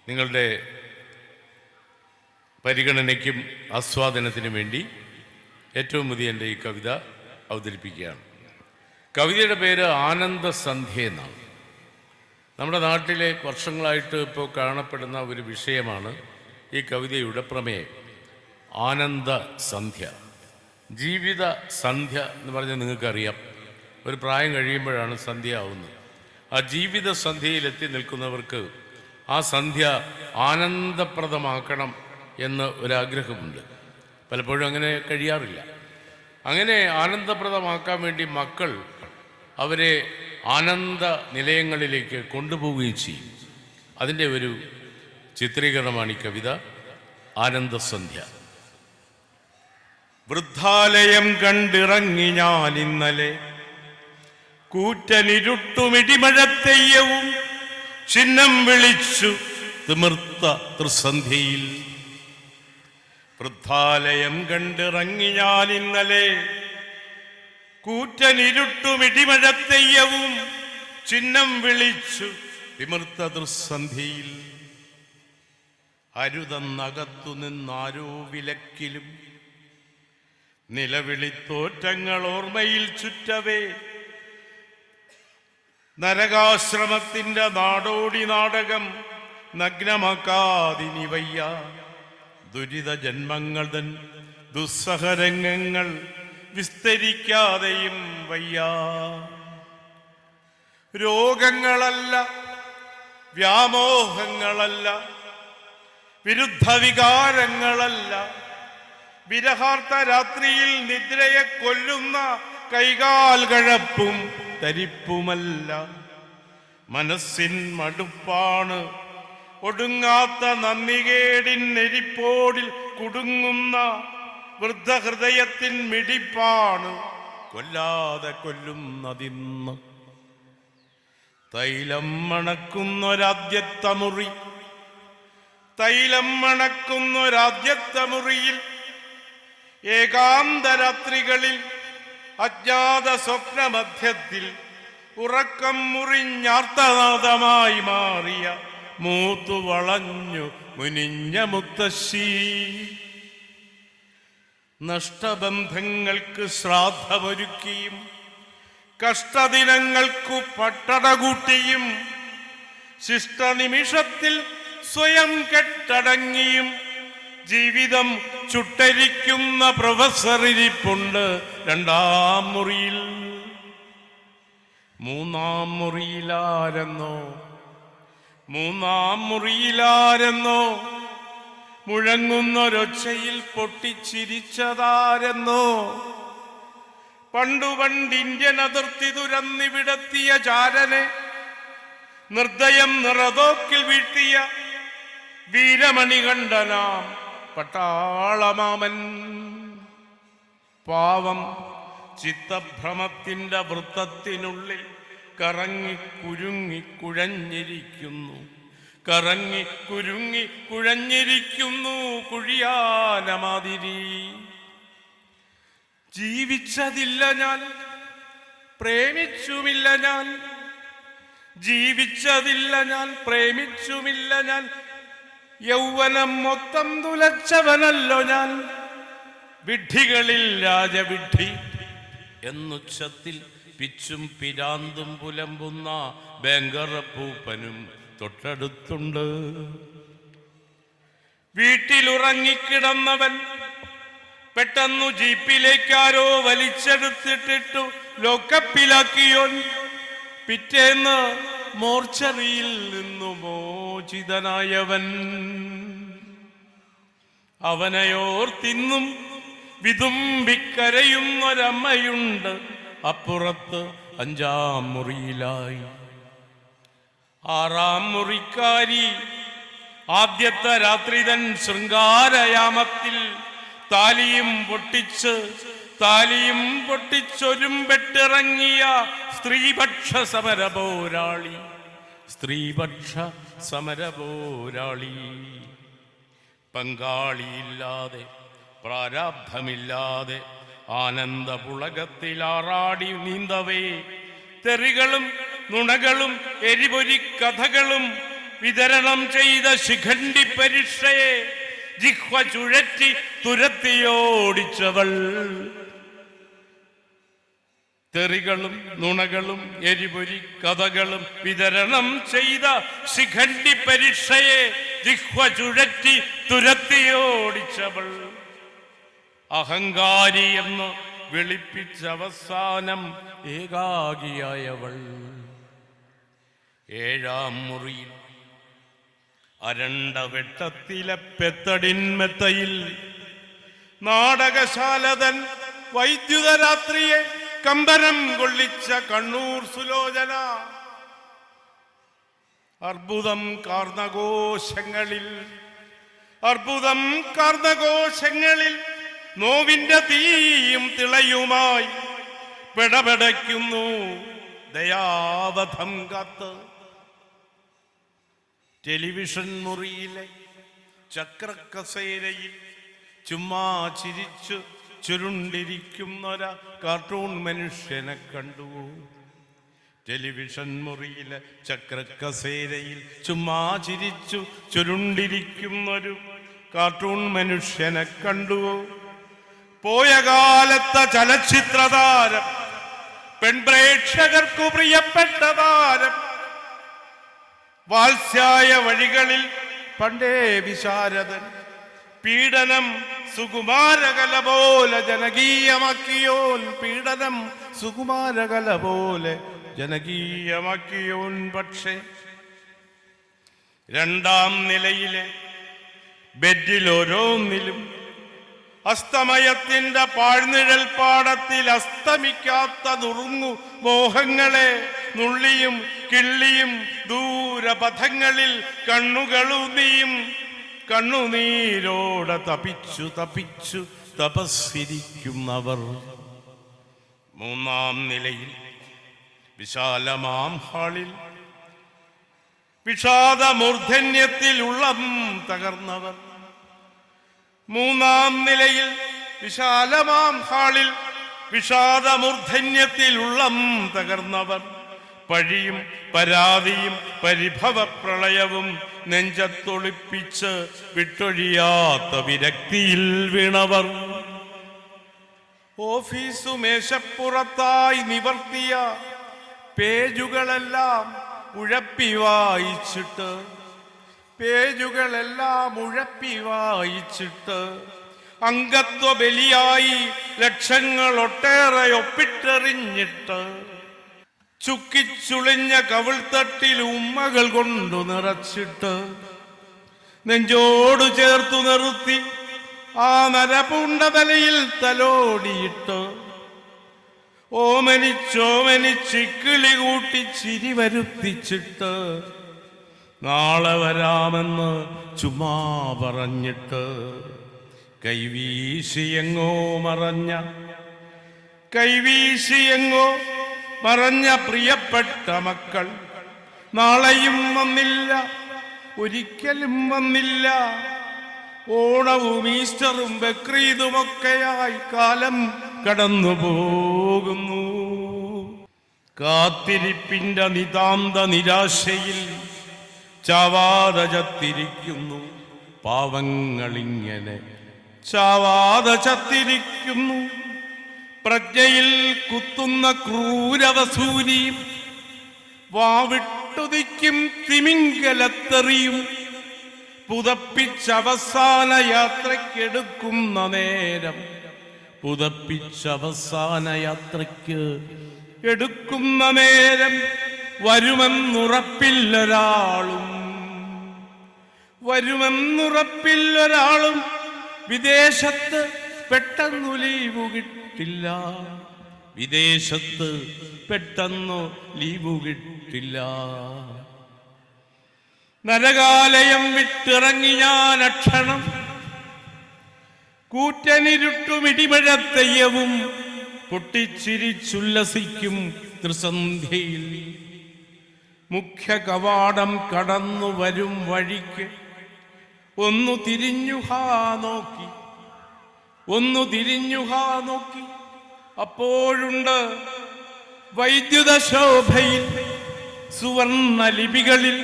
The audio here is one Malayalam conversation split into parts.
നിങ്ങളുടെ പരിഗണനയ്ക്കും ആസ്വാദനത്തിനും വേണ്ടി ഏറ്റവും പുതിയ എൻ്റെ ഈ കവിത അവതരിപ്പിക്കുകയാണ്. കവിതയുടെ പേര് ആനന്ദസന്ധ്യ എന്നാണ്. നമ്മുടെ നാട്ടിലെ വർഷങ്ങളായിട്ട് ഇപ്പോൾ കാണപ്പെടുന്ന ഒരു വിഷയമാണ് ഈ കവിതയുടെ പ്രമേയം. ആനന്ദസന്ധ്യ, ജീവിത സന്ധ്യ എന്ന് പറഞ്ഞാൽ നിങ്ങൾക്കറിയാം, ഒരു പ്രായം കഴിയുമ്പോഴാണ് സന്ധ്യ ആവുന്നത്. ആ ജീവിത സന്ധ്യയിലെത്തി നിൽക്കുന്നവർക്ക് ആ സന്ധ്യ ആനന്ദപ്രദമാക്കണം എന്ന് ഒരാഗ്രഹമുണ്ട്. പലപ്പോഴും അങ്ങനെ കഴിയാറില്ല. അങ്ങനെ ആനന്ദപ്രദമാക്കാൻ വേണ്ടി മക്കൾ അവരെ ആനന്ദ നിലയങ്ങളിലേക്ക് കൊണ്ടുപോവുകയും ചെയ്യും. അതിൻ്റെ ഒരു ചിത്രീകരണമാണ് ഈ കവിത ആനന്ദസന്ധ്യ. വൃദ്ധാലയം കണ്ടിറങ്ങി ഞാൻ ഇന്നലെ, കൂറ്റനിരുട്ടുമിടിമഴത്തെയ്യവും ചിഹ്നം വിളിച്ചു തിമിർത്ത ത്രിസന്ധ്യയിൽ. വൃദ്ധാലയം കണ്ടിറങ്ങി ഞാൻ ഇന്നലെ, കൂറ്റനിരുട്ടുമിടിമഴത്തെയ്യവും ചിഹ്നം വിളിച്ചു തിമിർത്ത ത്രിസന്ധ്യയിൽ. അരുതെന്നകത്തു നിന്നാരോ വിലക്കിലും നിലവിളിത്തോറ്റങ്ങൾ ഓർമ്മയിൽ ചുറ്റവേ, നരകാശ്രമത്തിൻ്റെ നാടോടി നാടകം നഗ്നമാക്കാതിനി വയ്യ. ദുരിത ജന്മങ്ങൾ തൻ ദുസ്സഹരംഗങ്ങൾ വിസ്തരിക്കാതെയും വയ്യ. രോഗങ്ങളല്ല, വ്യാമോഹങ്ങളല്ല, വിരുദ്ധ വികാരങ്ങളല്ല, വിരഹാർത്ത രാത്രിയിൽ നിദ്രയെ കൊല്ലുന്ന കൈകാൽ കഴപ്പും തരിപ്പുമല്ല. മനസ്സിൻ മടുപ്പാണ്, ഒടുങ്ങാത്ത നന്ദികേടിൻ നെരിപ്പോടിൽ കുടുങ്ങുന്ന വൃദ്ധഹൃദയത്തിൻ മിടിപ്പാണ് കൊല്ലാതെ കൊല്ലുന്നതിന്ന്. തൈലം മണക്കുന്നൊരാദ്യത്തെ മുറി, തൈലം മണക്കുന്നൊരാദ്യത്തെ മുറിയിൽ ഏകാന്തരാത്രികളിൽ അജ്ഞാത സ്വപ്നമധ്യത്തിൽ ഉറക്കം മുറിഞ്ഞാർത്തനാദമായി മാറിയ മൂത്തു വളഞ്ഞു മുനിഞ്ഞ മുത്തശ്ശി. നഷ്ടബന്ധങ്ങൾക്ക് ശ്രാദ്ധമൊരുക്കിയും കഷ്ടദിനങ്ങൾക്കു പട്ടട കൂട്ടിയും ശിഷ്ടനിമിഷത്തിൽ സ്വയം കെട്ടടങ്ങിയും ജീവിതം ചുട്ടരിക്കുന്ന പ്രൊഫസറിരിപ്പുണ്ട് രണ്ടാം മുറിയിൽ. മൂന്നാം മുറിയിലാരെന്നോ, മൂന്നാം മുറിയിലാരെന്നോ മുഴങ്ങുന്നൊരൊച്ചയിൽ പൊട്ടിച്ചിരിച്ചതാരെന്നോ. പണ്ടു പണ്ട് ഇന്ത്യൻ അതിർത്തി തുരന്നിവിടെത്തിയ ചാരനെ നിർദ്ദയം നിറതോക്കിൽ വീഴ്ത്തിയ വീരമണികണ്ഠനാം പട്ടാളമാമൻ. പാവം ചിത്തഭ്രമത്തിൻ്റെ വൃത്തത്തിനുള്ളിൽ കറങ്ങി കുരുങ്ങി കുഴഞ്ഞിരിക്കുന്നു, കറങ്ങി കുരുങ്ങി കുഴഞ്ഞിരിക്കുന്നു കുഴിയാനമാതിരി. ജീവിച്ചതില്ല ഞാൻ, പ്രേമിച്ചുമില്ല ഞാൻ, ജീവിച്ചതില്ല ഞാൻ, പ്രേമിച്ചുമില്ല ഞാൻ, യൗവനം മൊത്തം തുലച്ചവനല്ലോ ഞാൻ. വിഡ്ഢികളിൽ രാജവിഡ്ഢി എന്നുച്ചത്തിൽ പിച്ചും പിരാന്തും പുലമ്പുന്ന ബംഗറപ്പൂപ്പനും തൊട്ടടുത്തുണ്ട്. വീട്ടിലുറങ്ങിക്കിടന്നവൻ പെട്ടെന്നു ജീപ്പിലേക്കാരോ വലിച്ചെടുത്തിട്ടിട്ടു ലോക്കപ്പിലാക്കിയോൻ. പിറ്റേന്ന് മോർച്ചറിയിൽ നിന്നു മോചിതനായവൻ. അവനെയോർത്തിന്നും വിതുമ്പിക്കരയുന്നൊരമ്മയുണ്ട് അപ്പുറത്ത് അഞ്ചാം മുറിയിലായി. ആറാം മുറിക്കാരി ആദ്യത്തെ രാത്രി തൻ ശൃംഗാരയാമത്തിൽ താലിയും പൊട്ടിച്ചൊരുമ്പെട്ടിറങ്ങിയ സ്ത്രീപക്ഷ സമരപോരാളി, സ്ത്രീപക്ഷ സമരപോരാളി. പങ്കാളിയില്ലാതെ പ്രാരാബ്ധമില്ലാതെ ആനന്ദ പുളകത്തിലാറാടി നീന്തവേ, തെറികളും നുണകളും എരിപൊരി കഥകളും വിതരണം ചെയ്ത ശിഖണ്ഡി പരീക്ഷയെ ജിഹ്വ ചുഴറ്റി തുരത്തിയോടിച്ചവൾ. തെറികളും നുണകളും എരിപൊരി കഥകളും വിതരണം ചെയ്ത ശിഖണ്ഡി പരീക്ഷയെ ജിഹ്വ ചുഴറ്റി തുരത്തിയോടിച്ചവൾ. അഹങ്കാരി എന്ന് വിളിപ്പിച്ചവസാനം ഏകാകിയായവൾ. ഏഴാം മുറിയിൽ അരണ്ട വെട്ടത്തിലെ പെത്തടിന്മെത്തയിൽ നാടകശാലതൻ വൈദ്യുതരാത്രിയെ കമ്പനം കൊള്ളിച്ച കണ്ണൂർ സുലോചന. അർബുദം കാർന്നകോശങ്ങളിൽ നോവിന്റെ തീയും തിളയുമായി പെടപെടയ്ക്കുന്നു ദയാവധം കാത്ത്. ടെലിവിഷൻ മുറിയിലെ ചക്രക്കസേരയിൽ ചുമ്മാ ചിരിച്ചു ചുരുണ്ടിരിക്കുന്നൊരാ കാർട്ടൂൺ മനുഷ്യനെ കണ്ടു. ടെലിവിഷൻ മുറിയിലെ ചക്രക്കസേരയിൽ ചുമ്മാ ചിരിച്ചു ചുരുണ്ടിരിക്കുന്നൊരു കാർട്ടൂൺ മനുഷ്യനെ കണ്ടു. പോയ കാലത്തെ ചലച്ചിത്രതാരം, പെൺപ്രേക്ഷകർക്കു പ്രിയപ്പെട്ട താരം, വാത്സ്യായ വഴികളിൽ പണ്ടേ വിശാരദൻ, പീഡനം സുകുമാരകല പോലെ ജനകീയമാക്കിയോൻ, പീഡനം സുകുമാരകല പോലെ ജനകീയമാക്കിയോൻ. പക്ഷേ രണ്ടാം നിലയിലെ ബെഡിലോരോന്നിലും അസ്തമയത്തിന്റെ പാഴ്നിഴൽ പാടത്തിൽ അസ്തമിക്കാത്ത നുറുങ്ങു മോഹങ്ങളെ നുള്ളിയും കിള്ളിയും ദൂരപഥങ്ങളിൽ കണ്ണുകളൂന്നിയും കണ്ണുനീരോടെ തപിച്ചു തപിച്ചു തപസ്സിരിക്കുന്നവർ. മൂന്നാം നിലയിൽ വിശാലമാം ഹാളിൽ വിഷാദമൂർധന്യത്തിൽ ഉള്ളം തകർന്നവർ. മൂന്നാം നിലയിൽ വിശാലമാം ഹാളിൽ വിഷാദമൂർധന്യത്തിൽ ഉള്ളം തകർന്നവർ. പഴിയും പരാതിയും പരിഭവ പ്രളയവും നെഞ്ചത്തൊളിപ്പിച്ച് വിട്ടൊഴിയാത്ത വിരക്തിയിൽ വീണവർ. ഓഫീസു മേശപ്പുറത്തായി നിവർത്തിയ പേജുകളെല്ലാം ഉഴപ്പി വായിച്ചിട്ട്, പേജുകളെല്ലാം ഉഴപ്പി വായിച്ചിട്ട് അംഗത്വ ബലിയായി ലക്ഷങ്ങൾ ഒട്ടേറെ ഒപ്പിട്ടെറിഞ്ഞിട്ട് ചുക്കിച്ചുളിഞ്ഞ കവിൾത്തട്ടിൽ ഉമ്മകൾ കൊണ്ടു നിറച്ചിട്ട് നെഞ്ചോട് ചേർത്തു നിർത്തി ആ നരപൂണ്ട തലയിൽ തലോടിയിട്ട് ഓമനിച്ചോമനിച്ചിക്കിളി കൂട്ടി ചിരി വരുത്തിച്ചിട്ട് നാളെ വരാമെന്ന് ചുമ്മാ പറഞ്ഞിട്ട് കൈവീശിയെങ്ങോ മറഞ്ഞ പ്രിയപ്പെട്ട മക്കൾ നാളെയും വന്നില്ല, ഒരിക്കലും വന്നില്ല. ഓണവും ഈസ്റ്ററും ബക്രീദുമൊക്കെയായി കാലം കടന്നു പോകുന്നു. കാത്തിരിപ്പിന്റെ നിതാന്ത നിരാശയിൽ ചാവാതെ ചത്തിരിക്കുന്നു പാവങ്ങളിങ്ങനെ, ചാവാതെ ചത്തിരിക്കുന്നു. പ്രജ്ഞയിൽ കുത്തുന്ന ക്രൂരവസൂരിയും വാവിട്ടുതിക്കും തിമിംഗലത്തെറിയും പുതപ്പിച്ചവസാന യാത്രയ്ക്കെടുക്കുന്ന നേരം, പുതപ്പിച്ചവസാന യാത്രയ്ക്ക് എടുക്കുന്ന നേരം വരുമെന്നുറപ്പില്ലൊരാളും വിദേശത്ത് പെട്ടെന്നു ലീവു കിട്ടില്ല, വിദേശത്ത് പെട്ടെന്നു ലീവു കിട്ടില്ല. നരകാലയം വിട്ടിറങ്ങി ഞാൻ അക്ഷണം, കൂറ്റനിരുട്ടുമിടിമഴത്തെയ്യവും പൊട്ടിച്ചിരിച്ചുല്ലസിക്കും ത്രിസന്ധ്യയിൽ. മുഖ്യ കവാടം കടന്നു വരും വഴിക്ക് ഒന്നു തിരിഞ്ഞുഹാ നോക്കി അപ്പോഴുണ്ട് വൈദ്യുത ശോഭയിൽ സുവർണ ലിപികളിൽ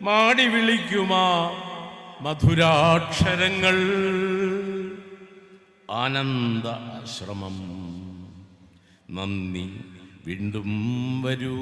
മാടി വിളിക്കുമാ മധുരാക്ഷരങ്ങൾ. ആനന്ദ ആശ്രമം. നന്ദി, വീണ്ടും വരൂ.